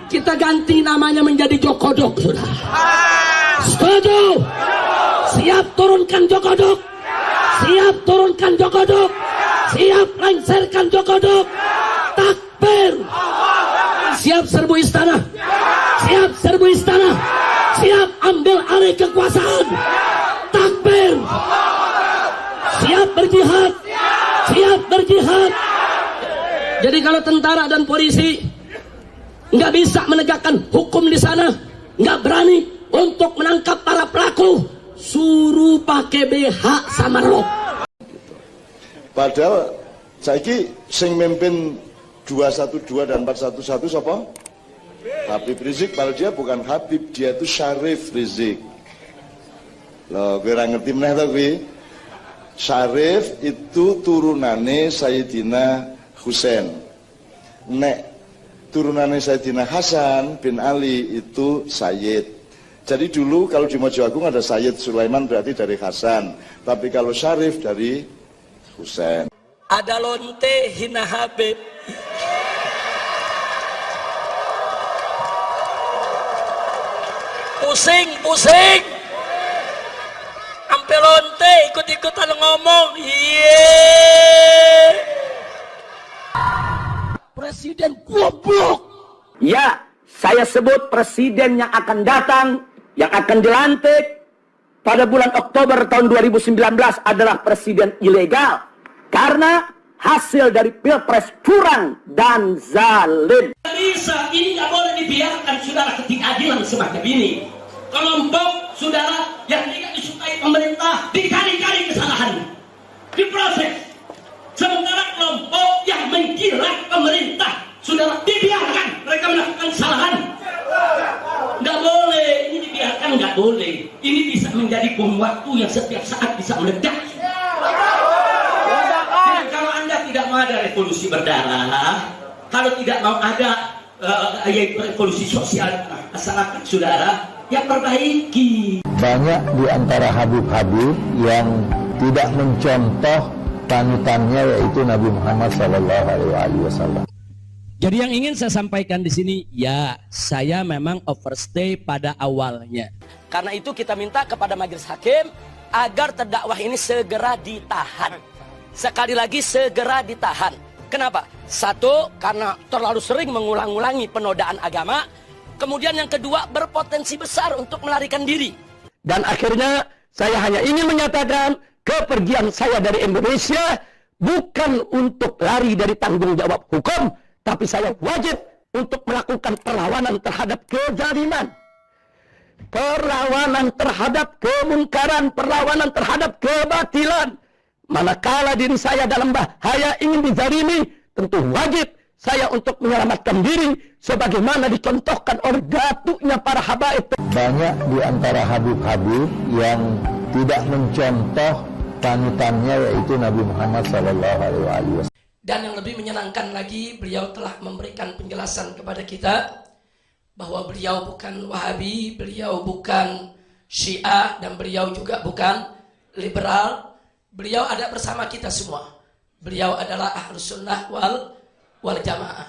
kita ganti namanya menjadi Jokodok, sudah. Setuju? Siap turunkan Jokodok? Siap turunkan Jokodok? Siap lengserkan Jokodok? Takbir! Siap serbu istana? Siap serbu istana? Siap ambil alih kekuasaan? Takbir! Siap berjihad? Siap berjihad? Jadi kalau tentara dan polisi nggak bisa menegakkan hukum di sana, nggak berani untuk menangkap para pelaku, suruh pakai BH sama rok. Padahal saiki sing mimpin 212 dan 411 siapa? Habib Rizik, padahal dia bukan Habib, dia itu Syarif Rizik. Loh, gue ngerti meneh to kuwi. Syarif itu turunane Sayyidina Husain. Nek turunannya Sayyidina Hasan bin Ali itu Sayyid. Jadi dulu kalau di Mojoagung ada Sayyid Sulaiman berarti dari Hasan. Tapi kalau Syarif dari Husain. Ada lonte hina Habib. Pusing. Ampe lonte ikut-ikutan ngomong. Presiden goblok. Ya, saya sebut presiden yang akan datang, yang akan dilantik pada bulan Oktober tahun 2019 adalah presiden ilegal. Karena hasil dari pilpres curang dan zalim. Bisa, ini nggak boleh dibiarkan, saudara, ketidakadilan semacam ini. Kelompok saudara yang tidak disukai pemerintah dikali-kali kesalahannya, diproses. Sementara kelompok yang menjilat pemerintah, saudara, dibiarkan mereka melakukan kesalahan. Nggak boleh, ini dibiarkan, nggak boleh. Ini bisa menjadi bom waktu yang setiap saat bisa meledak. Jadi kalau Anda tidak mau ada revolusi berdarah, kalau tidak mau ada revolusi sosial masyarakat, saudara, ya perbaiki. Banyak di antara Habib-Habib yang tidak mencontoh panutannya, yaitu Nabi Muhammad SAW. Jadi yang ingin saya sampaikan di sini, ya saya memang overstay pada awalnya. Karena itu kita minta kepada majelis hakim agar terdakwah ini segera ditahan. Sekali lagi segera ditahan. Kenapa? Satu, karena terlalu sering mengulang-ulangi penodaan agama. Kemudian yang kedua, berpotensi besar untuk melarikan diri. Dan akhirnya saya hanya ingin menyatakan kepergian saya dari Indonesia bukan untuk lari dari tanggung jawab hukum, tapi saya wajib untuk melakukan perlawanan terhadap kezaliman, perlawanan terhadap kemungkaran, perlawanan terhadap kebatilan. Manakala diri saya dalam bahaya ingin dizalimi, tentu wajib saya untuk menyelamatkan diri sebagaimana dicontohkan oleh datuknya para habaib. Banyak di antara Habib-Habib yang tidak mencontoh panutannya, yaitu Nabi Muhammad SAW. Dan yang lebih menyenangkan lagi, beliau telah memberikan penjelasan kepada kita bahwa beliau bukan Wahabi, beliau bukan Syiah, dan beliau juga bukan liberal. Beliau ada bersama kita semua. Beliau adalah Ahlus Sunnah wal Jamaah.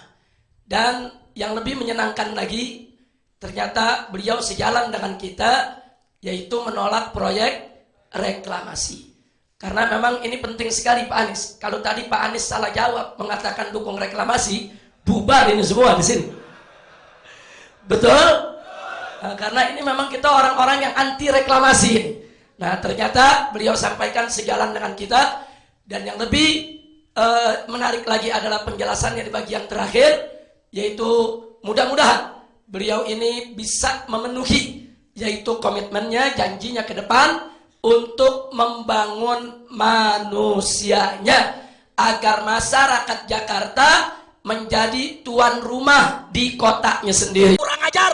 Dan yang lebih menyenangkan lagi, ternyata beliau sejalan dengan kita, yaitu menolak proyek reklamasi. Karena memang ini penting sekali Pak Anies. Kalau tadi Pak Anies salah jawab mengatakan dukung reklamasi, bubar ini semua di sini. Betul? Nah, karena ini memang kita orang-orang yang anti reklamasi. Nah, ternyata beliau sampaikan sejalan dengan kita. Dan yang lebih menarik lagi adalah penjelasannya di bagian terakhir, yaitu mudah-mudahan beliau ini bisa memenuhi, yaitu komitmennya, janjinya ke depan untuk membangun manusianya agar masyarakat Jakarta menjadi tuan rumah di kotanya sendiri. Kurang ajar,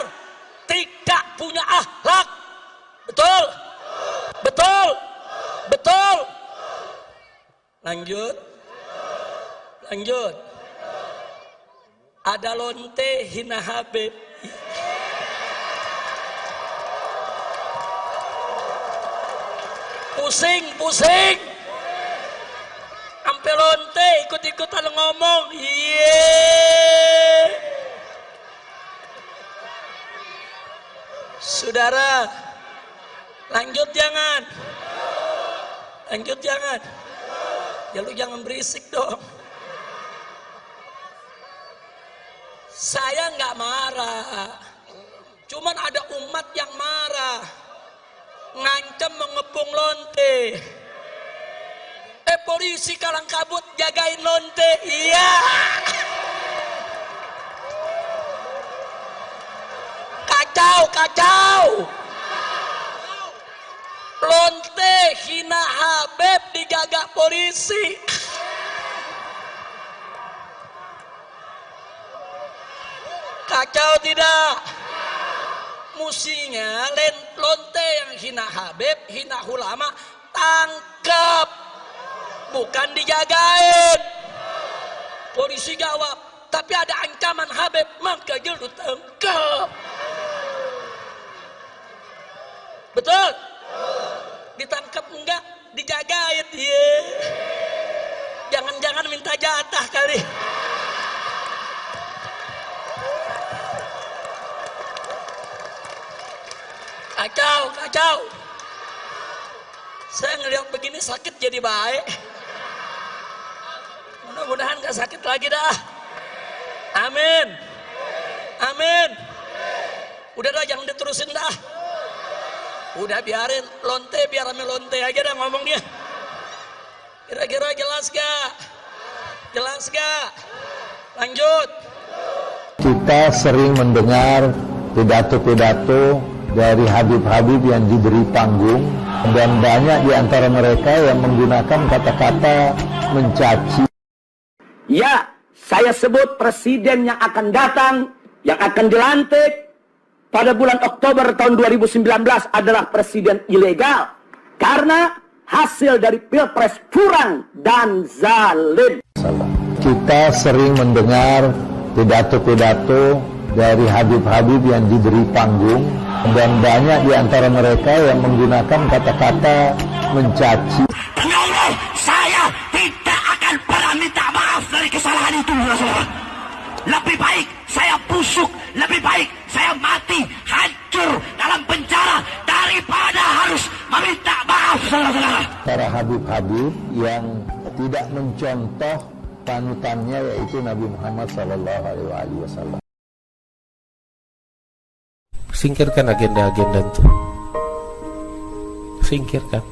tidak punya akhlak. Betul? Betul? Betul? Lanjut. Ada lonte hina Habib. Pusing. Ampe lonte ikut-ikutan ngomong. Saudara, lanjut jangan. Lanjut jangan. Ya lu jangan berisik dong. Saya nggak marah. Cuman ada umat yang marah. Ngancam mengepung lonte. Polisi kalang kabut jagain lonte. Iya. Kacau. Lonte hina Habib dijaga polisi. Kacau tidak? Musinya lonte yang hina Habib, hina ulama, tangkap. Bukan dijagain. Polisi jawab, tapi ada ancaman Habib, maka jelu tangkap. Betul? Ditangkap enggak? Dijagain. Yeah. Jangan-jangan minta jatah kali. Kacau. Saya ngelihat begini sakit jadi baik. Mudah-mudahan gak sakit lagi dah. Amin. Udah dah, jangan diterusin dah. Udah biarin lonte, biar rame lonte aja dah ngomongnya. Kira-kira jelas gak? Lanjut. Kita sering mendengar pidato-pidato dari Habib-Habib yang diberi panggung, dan banyak di antara mereka yang menggunakan kata-kata mencaci. Ya, saya sebut presiden yang akan datang, yang akan dilantik pada bulan Oktober tahun 2019 adalah presiden ilegal. Karena hasil dari pilpres curang dan zalim. Kita sering mendengar pidato-pidato dari Habib-Habib yang diberi panggung, dan banyak di antara mereka yang menggunakan kata-kata mencaci. Demi Allah, saya tidak akan pernah minta maaf dari kesalahan itu, Rasulullah. Lebih baik saya busuk, lebih baik saya mati, hancur dalam penjara daripada harus meminta maaf, saudara-saudara. Para Habib-Habib yang tidak mencontoh panutannya, yaitu Nabi Muhammad SAW. Singkirkan agenda-agenda itu. Singkirkan.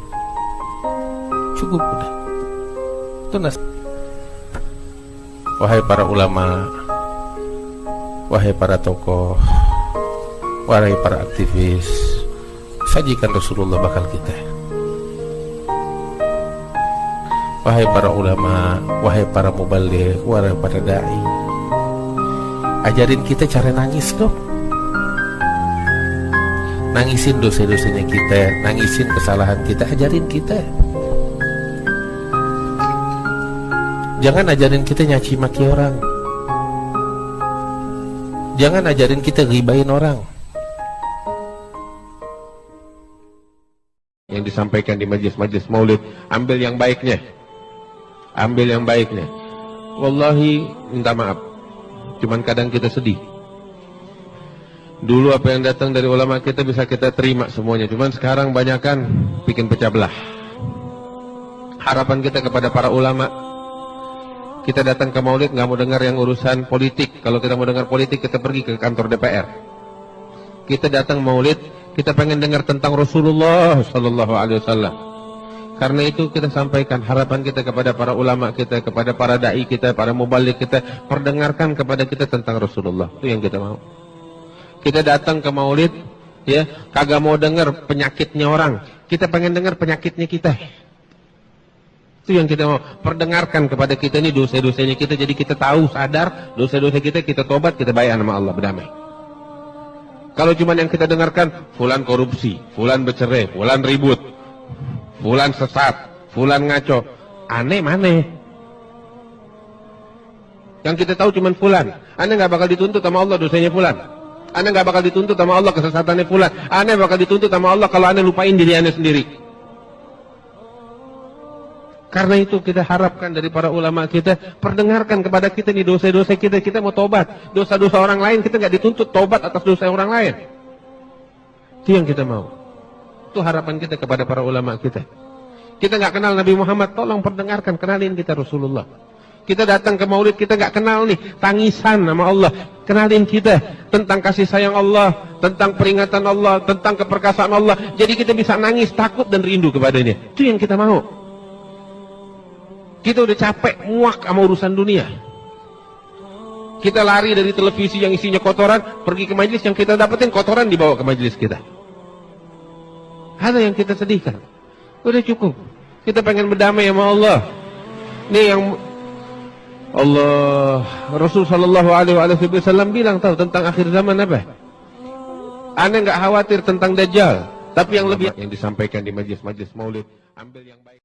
Cukup udah. Itu wahai para ulama, wahai para tokoh, wahai para aktivis, sajikan Rasulullah bakal kita. Wahai para ulama, wahai para mubaligh, wahai para dai, ajarin kita cara nangis dong. Nangisin dosa-dosanya kita, nangisin kesalahan kita, ajarin kita. Jangan ajarin kita nyaci maki orang. Jangan ajarin kita ghibain orang. Yang disampaikan di majelis-majelis maulid, ambil yang baiknya. Ambil yang baiknya. Wallahi minta maaf, cuman kadang kita sedih. Dulu apa yang datang dari ulama kita bisa kita terima semuanya, cuman sekarang banyakan bikin pecah belah. Harapan kita kepada para ulama, kita datang ke maulid nggak mau dengar yang urusan politik. Kalau kita mau dengar politik, kita pergi ke kantor DPR. Kita datang maulid, kita pengen dengar tentang Rasulullah Sallallahu Alaihi Wasallam. Karena itu kita sampaikan harapan kita kepada para ulama kita, kepada para dai kita, para mubaligh kita, perdengarkan kepada kita tentang Rasulullah. Itu yang kita mau. Kita datang ke maulid, ya, kagak mau dengar penyakitnya orang. Kita pengen dengar penyakitnya kita. Itu yang kita mau. Perdengarkan kepada kita ini dosa-dosanya kita, jadi kita tahu, sadar dosa-dosa kita tobat, kita bayar sama Allah, berdamai. Kalau cuma yang kita dengarkan, fulan korupsi, fulan bercerai, fulan ribut, fulan sesat, fulan ngaco, aneh mana? Yang kita tahu cuma fulan. Aneh nggak bakal dituntut sama Allah dosanya fulan. Anda nggak bakal dituntut sama Allah kesesatannya fulan. Anda bakal dituntut sama Allah kalau Anda lupain diri Anda sendiri. Karena itu kita harapkan dari para ulama kita, perdengarkan kepada kita nih dosa-dosa kita. Kita mau tobat. Dosa-dosa orang lain kita nggak dituntut tobat atas dosa orang lain. Itu yang kita mau. Itu harapan kita kepada para ulama kita. Kita nggak kenal Nabi Muhammad, tolong perdengarkan, kenalin kita Rasulullah. Kita datang ke maulid, kita nggak kenal nih tangisan nama Allah. Kenalin kita tentang kasih sayang Allah, tentang peringatan Allah, tentang keperkasaan Allah. Jadi kita bisa nangis, takut dan rindu kepadanya. Itu yang kita mau. Kita udah capek, muak sama urusan dunia. Kita lari dari televisi yang isinya kotoran, pergi ke majelis yang kita dapetin kotoran dibawa ke majelis kita. Ada yang kita sedihkan. Udah cukup. Kita pengen berdamai sama Allah. Nih yang Allah Rasul sallallahu alaihi wasallam bilang tahu tentang akhir zaman apa? Anda nggak khawatir tentang Dajjal, tapi yang lebih yang disampaikan di majelis-majelis maulid, ambil yang baik.